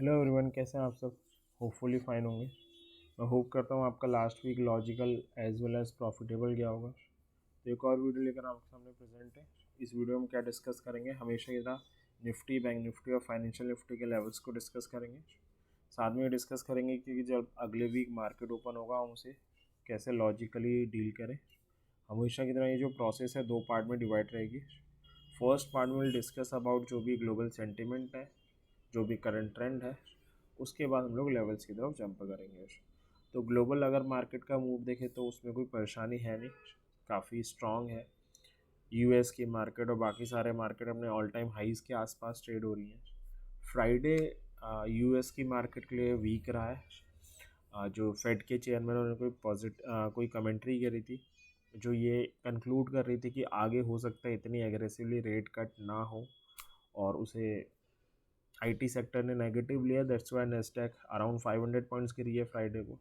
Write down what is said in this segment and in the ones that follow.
Hello everyone, कैसे हैं आप सब। होपफुली फाइन होंगे। मैं होप करता हूँ आपका last week logical as well as profitable गया होगा। तो एक और वीडियो लेकर आपके सामने प्रेजेंट है। इस वीडियो में क्या डिस्कस करेंगे, हमेशा की तरह निफ्टी, बैंक निफ्टी और फाइनेंशियल निफ्टी के लेवल्स को डिस्कस करेंगे। साथ में डिस्कस करेंगे कि जब अगले वीक मार्केट ओपन होगा हम उसे कैसे लॉजिकली डील करें। हमेशा की तरह ये जो प्रोसेस है 2 पार्ट में डिवाइड रहेगी। फर्स्ट पार्ट में विल डिस्कस अबाउट जो भी ग्लोबल सेंटिमेंट है, जो भी करंट ट्रेंड है। उसके बाद हम लोग लेवल्स की तरफ जंप करेंगे। तो ग्लोबल अगर मार्केट का मूव देखें तो उसमें कोई परेशानी है नहीं, काफ़ी स्ट्रॉन्ग है। यूएस की मार्केट और बाकी सारे मार्केट अपने ऑल टाइम हाइज़ के आसपास ट्रेड हो रही हैं। फ्राइडे यूएस की मार्केट के लिए वीक रहा है। जो फेड के चेयरमैन ने कोई कमेंट्री करी थी जो ये कंक्लूड कर रही थी कि आगे हो सकता है इतनी एग्रेसिवली रेट कट ना हो, और उसे आईटी सेक्टर ने नेगेटिव लिया। That's why Nasdaq around 500 points गिरी है फ्राइडे को।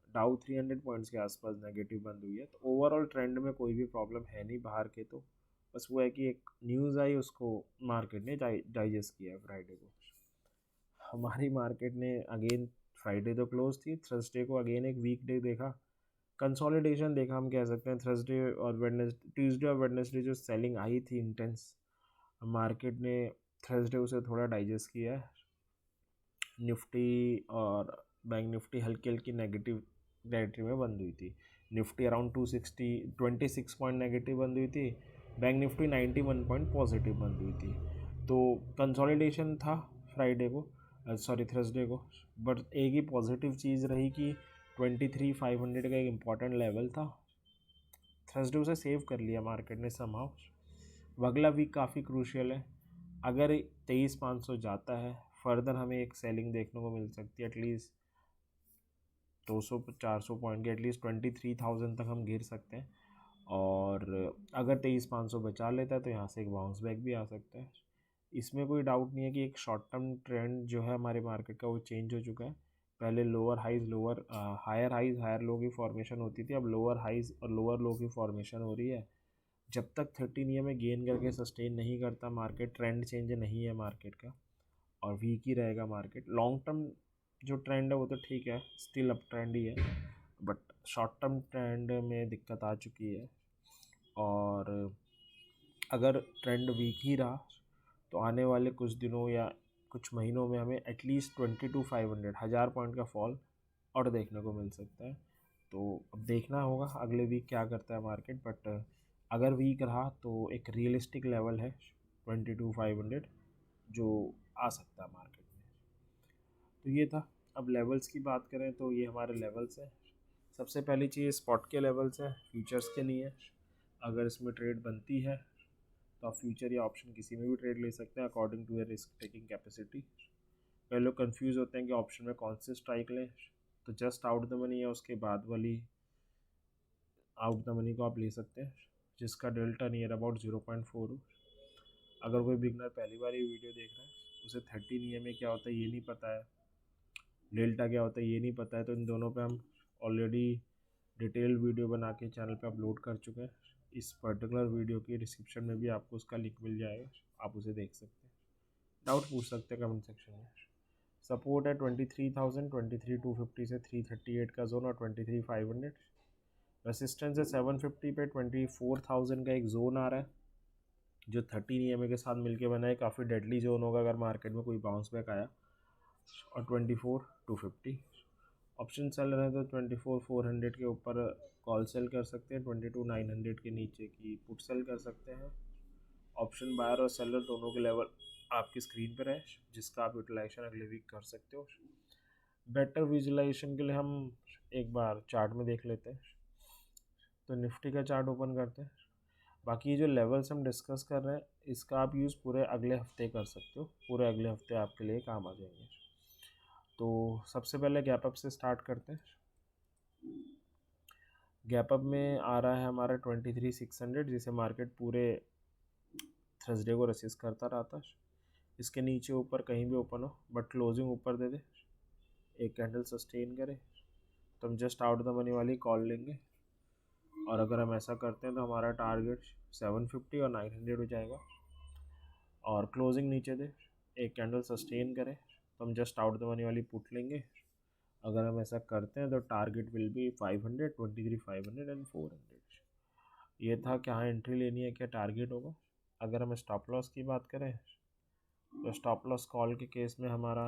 डाउ 300 पॉइंट्स के आसपास नेगेटिव बंद हुई है। तो ओवरऑल ट्रेंड में कोई भी प्रॉब्लम है नहीं बाहर के। तो बस वो है कि एक न्यूज़ आई, उसको मार्केट ने डाइजेस्ट किया है फ्राइडे को। हमारी मार्केट ने अगेन, फ्राइडे तो क्लोज थी, थर्सडे को अगेन एक वीक डे देखा, कंसोलिडेशन देखा हम कह सकते हैं। थर्सडे और वेडनेसडे, ट्यूसडे और वेडनेसडे जो सेलिंग आई थी इंटेंस, मार्केट ने थर्सडे उसे थोड़ा डाइजेस्ट किया है। निफ्टी और बैंक निफ्टी हल्की हल्की नेगेटिव टेरिटरी में बंद हुई थी। निफ्टी अराउंड 26 पॉइंट नेगेटिव बंद हुई थी। बैंक निफ्टी 91 पॉइंट पॉजिटिव बंद हुई थी। तो कंसोलिडेशन था फ्राइडे को, सॉरी थर्सडे को। बट एक ही पॉजिटिव चीज़ रही कि 23,500 का एक इम्पॉर्टेंट लेवल था। थर्सडे उसे सेव कर लिया मार्केट ने समहाउ। अगला वीक काफ़ी क्रूशियल है। अगर 23,500 जाता है, फर्दर हमें एक सेलिंग देखने को मिल सकती है। एटलीस्ट 200-400 पॉइंट के, एटलीस्ट 23,000 तक हम गिर सकते हैं। और अगर 23,500 बचा लेता है तो यहाँ से एक बाउंस बैक भी आ सकता है। इसमें कोई डाउट नहीं है कि एक शॉर्ट टर्म ट्रेंड जो है हमारे मार्केट का वो चेंज हो चुका है। पहले हायर हाइज हायर लो की फॉर्मेशन होती थी, अब लोअर हाइज और लोअर लो की फॉर्मेशन हो रही है। जब तक 13 ईयर में गेन करके सस्टेन नहीं करता मार्केट, ट्रेंड चेंज नहीं है मार्केट का, और वीक ही रहेगा मार्केट। लॉन्ग टर्म जो ट्रेंड है वो तो ठीक है, स्टिल अप ट्रेंड ही है, बट शॉर्ट टर्म ट्रेंड में दिक्कत आ चुकी है। और अगर ट्रेंड वीक ही रहा तो आने वाले कुछ दिनों या कुछ महीनों में हमें एटलीस्ट 22,500 1000 पॉइंट का फॉल और देखने को मिल सकता है। तो अब देखना होगा अगले वीक क्या करता है मार्केट। बट अगर वीक रहा तो एक रियलिस्टिक लेवल है 22,500 जो आ सकता है मार्केट में। तो ये था। अब लेवल्स की बात करें तो ये हमारे लेवल्स हैं। सबसे पहली चीज़ स्पॉट के लेवल्स हैं, फ्यूचर्स के नहीं है। अगर इसमें ट्रेड बनती है तो आप फ्यूचर या ऑप्शन किसी में भी ट्रेड ले सकते हैं according to your risk taking capacity. कई लोग कन्फ्यूज़ होते हैं कि ऑप्शन में कौन से स्ट्राइक लें। तो जस्ट आउट द मनी या उसके बाद वाली आउट द मनी को आप ले सकते हैं, जिसका डेल्टा नियर अबाउट 0.4 हो। अगर कोई बिगनर पहली बार ये वीडियो देख रहा है, उसे 13 EMA में क्या होता है ये नहीं पता है, डेल्टा क्या होता है ये नहीं पता है, तो इन दोनों पे हम ऑलरेडी डिटेल्ड वीडियो बना के चैनल पे अपलोड कर चुके हैं। इस पर्टिकुलर वीडियो की डिस्क्रिप्शन में भी आपको उसका लिंक मिल जाएगा, आप उसे देख सकते हैं। डाउट पूछ सकते हैं कमेंट सेक्शन में। सपोर्ट है 23,000, 23,250 से 338 का जोन, और 23,500। रेसिस्टेंस है 750 पे, 24,000 का एक जोन आ रहा है जो 13 EMA के साथ मिलके बना है। काफ़ी डेडली जोन होगा अगर मार्केट में कोई बाउंस बैक आया। और 24,250 ऑप्शन सेल रहे हैं तो 24,400 के ऊपर कॉल सेल कर सकते हैं, 22,900 के नीचे की पुट सेल कर सकते हैं। ऑप्शन बायर और सेलर दोनों के लेवल आपकी स्क्रीन पर है, जिसका आप यूटिलाइजेशन अगले वीक कर सकते हो। बेटर विजुलाइजेशन के लिए हम एक बार चार्ट में देख लेते हैं। तो निफ्टी का चार्ट ओपन करते हैं। बाकी ये जो लेवल्स हम डिस्कस कर रहे हैं इसका आप यूज़ पूरे अगले हफ्ते कर सकते हो, पूरे अगले हफ्ते आपके लिए काम आ जाएंगे। तो सबसे पहले गैप अप से स्टार्ट करते हैं। गैप अप में आ रहा है हमारा 23,600, जिसे मार्केट पूरे थर्सडे को रेसिस्ट करता रहा था। इसके नीचे ऊपर कहीं भी ओपन हो बट क्लोजिंग ऊपर दे दे, एक कैंडल सस्टेन करे, तो हम जस्ट आउट द मनी वाली कॉल लेंगे। और अगर हम ऐसा करते हैं तो हमारा टारगेट 750 और 900 हो जाएगा। और क्लोजिंग नीचे दे, एक कैंडल सस्टेन करे, तो हम जस्ट आउट द मनी वाली पुट लेंगे। अगर हम ऐसा करते हैं तो टारगेट विल बी 500, 23, 500 एंड 400। ये था क्या एंट्री लेनी है, क्या टारगेट होगा। अगर हम स्टॉप लॉस की बात करें तो स्टॉप लॉस कॉल के केस में हमारा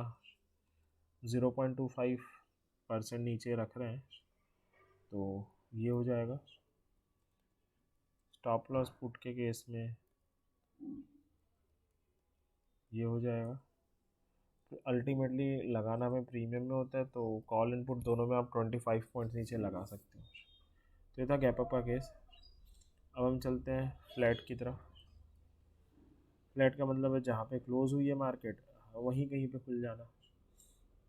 0.25% नीचे रख रहे हैं, तो ये हो जाएगा। स्टॉप लॉस पुट के केस में ये हो जाएगा। तो अल्टीमेटली लगाना हमें प्रीमियम में होता है, तो कॉल इनपुट दोनों में आप 25 पॉइंट्स नीचे लगा सकते हो। तो ये था गैप अप का केस। अब हम चलते हैं फ्लैट की तरफ। फ्लैट का मतलब है जहाँ पे क्लोज हुई है मार्केट वहीं कहीं पे खुल जाना।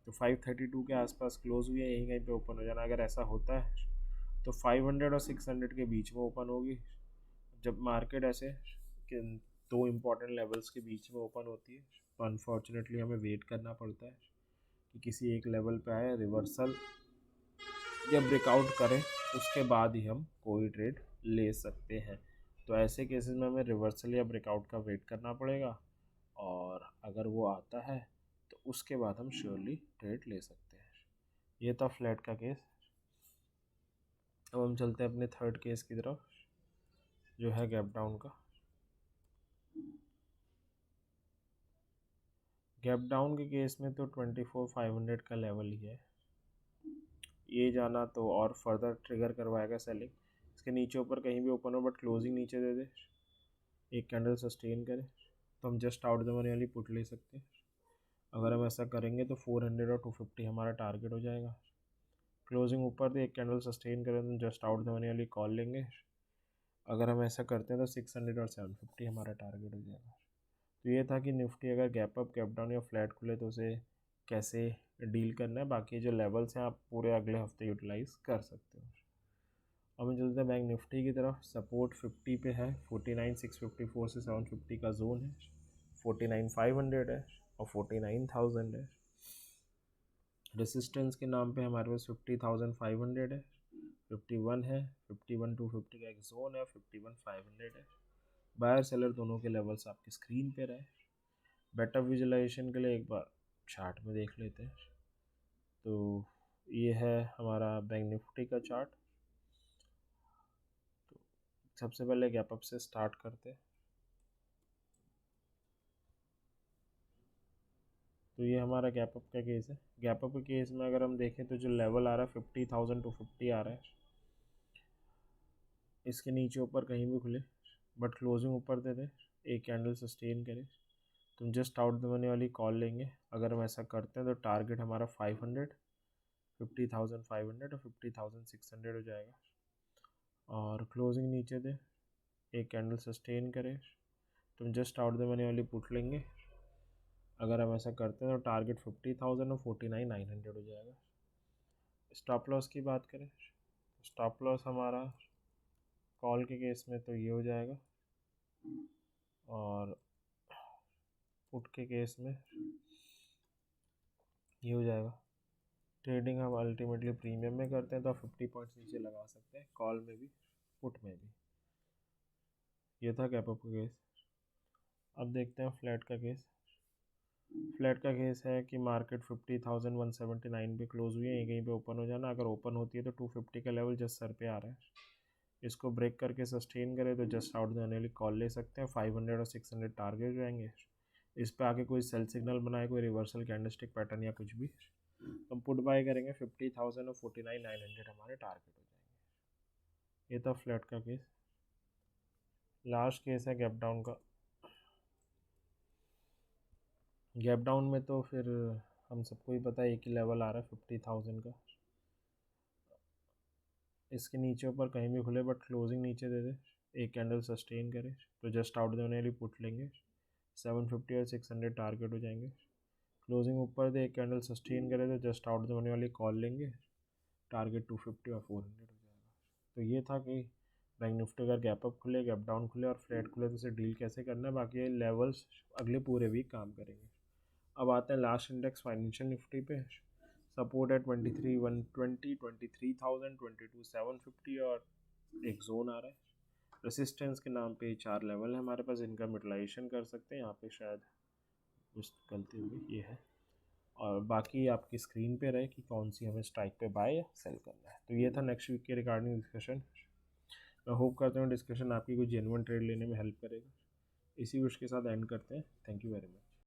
तो 532 के आसपास क्लोज हुई है, यहीं कहीं पे ओपन हो जाना। अगर ऐसा होता है तो 500 और 600 के बीच में ओपन होगी। जब मार्केट ऐसे कि दो इम्पॉर्टेंट लेवल्स के बीच में ओपन होती है तो अनफॉर्चुनेटली हमें वेट करना पड़ता है कि किसी एक लेवल पे आए, रिवर्सल या ब्रेकआउट करें, उसके बाद ही हम कोई ट्रेड ले सकते हैं। तो ऐसे केसेस में हमें रिवर्सल या ब्रेकआउट का वेट करना पड़ेगा, और अगर वो आता है तो उसके बाद हम श्योरली ट्रेड ले सकते हैं। ये था फ्लैट का केस। अब हम चलते हैं अपने थर्ड केस की तरफ, जो है गैप डाउन का। गैप डाउन के केस में तो 24,500 का लेवल ही है। ये जाना तो और फर्दर ट्रिगर करवाएगा सेलिंग। इसके नीचे ऊपर कहीं भी ओपन हो बट क्लोजिंग नीचे दे दे, एक कैंडल सस्टेन करे, तो हम जस्ट आउट द मनी वाली पुट ले सकते हैं। अगर हम ऐसा करेंगे तो 400 और 250 हमारा टारगेट हो जाएगा। क्लोजिंग ऊपर दे, एक कैंडल सस्टेन करें तो जस्ट आउट द मनी वाली कॉल लेंगे। अगर हम ऐसा करते हैं तो 600 और 750 हमारा टारगेट हो जाएगा। तो ये था कि निफ्टी अगर गैप अप, गैप डाउन या फ्लैट खुले तो उसे कैसे डील करना है। बाकी जो लेवल्स हैं आप पूरे अगले हफ्ते यूटिलाइज कर सकते हो। अब हम चलते हैं बैंक निफ्टी की तरफ। सपोर्ट 50 पे है, 49,654 से 750 का जोन है, 49,500 है और 49,000 है। रेसिस्टेंस के नाम पे हमारे पास 50,500 है, 51 है, 51,250 का एक जोन है, 51,500 है। बायर सेलर दोनों के लेवल्स आपकी स्क्रीन पे रहे। बेटर विजुलाइजेशन के लिए एक बार चार्ट में देख लेते हैं। तो ये है हमारा बैंक निफ्टी का चार्ट। तो सबसे पहले गैप अप से स्टार्ट करते हैं। तो ये हमारा गैप अप का केस है। गैप अप के केस में अगर हम देखें तो जो लेवल आ रहा है 50,250 आ रहा है। इसके नीचे ऊपर कहीं भी खुले बट क्लोजिंग ऊपर दे दे, एक कैंडल सस्टेन करे, तो हम जस्ट आउट द मनी वाली कॉल लेंगे। अगर हम ऐसा करते हैं तो टारगेट हमारा 500, 50,500 और 50,600 हो जाएगा। और क्लोजिंग नीचे दे, एक कैंडल सस्टेन करे, तो हम जस्ट आउट द मनी वाली पुट लेंगे। अगर हम ऐसा करते हैं तो टारगेट 50,000 और 49,900 हो जाएगा। स्टॉप लॉस की बात करें, स्टॉप लॉस हमारा कॉल के केस में तो ये हो जाएगा, और पुट के केस में ये हो जाएगा। ट्रेडिंग हम अल्टीमेटली प्रीमियम में करते हैं तो आप 50 पॉइंट्स नीचे लगा सकते हैं, कॉल में भी पुट में भी। ये था गैप अप का केस। अब देखते हैं फ्लैट का केस। फ्लैट का केस है कि मार्केट 50,179 पे क्लोज हुई है, कहीं पे ओपन हो जाना। अगर ओपन होती है तो 250 का लेवल जस्ट सर पे आ रहा है, इसको ब्रेक करके सस्टेन करे तो जस्ट आउट जाने वाली कॉल ले सकते हैं। 500 और 600 टारगेट हो जाएंगे। इस पे आके कोई सेल सिग्नल बनाए, कोई रिवर्सल कैंडलस्टिक पैटर्न या कुछ भी, हम पुट बाय करेंगे। 50,000 और 49,900 हमारे टारगेट हो जाएंगे। ये था फ्लैट का केस। लास्ट केस है गैप डाउन का। गैप डाउन में तो फिर हम सबको ही पता है एक ही लेवल आ रहा है 50,000 का। इसके नीचे ऊपर कहीं भी खुले बट क्लोजिंग नीचे दे दे, एक कैंडल सस्टेन करे, तो जस्ट आउट देने वाली पुट लेंगे। 750 और 600 टारगेट हो जाएंगे। क्लोजिंग ऊपर दे, एक कैंडल सस्टेन करे तो जस्ट आउट देने वाली कॉल लेंगे। टारगेट 250 और 400 हो जाएगा। तो ये था कि बैंक निफ्टी अगर गैप अप खुले, गैप डाउन खुले और फ्लैट खुले तो उसे डील कैसे करना है। बाकी लेवल्स अगले पूरे वीक काम करेंगे। अब आते हैं लास्ट इंडेक्स फाइनेंशियल निफ्टी पे। सपोर्ट है 23,120, 23,000, 22,750 और एक जोन आ रहा है। रेसिस्टेंस के नाम पे 4 लेवल है हमारे पास, इनका यूटिलाइजेशन कर सकते हैं। यहाँ पे शायद कुछ गलती होगी, ये है और बाकी आपकी स्क्रीन पे रहे कि कौन सी हमें स्ट्राइक पे बाय या सेल करना है। तो ये था नेक्स्ट वीक के रिगार्डिंग डिस्कशन। मैं होप करता हूँ डिस्कशन आपकी कोई जेन्युइन ट्रेड लेने में हेल्प करेगा। इसी विश के साथ एंड करते हैं। Thank you very much.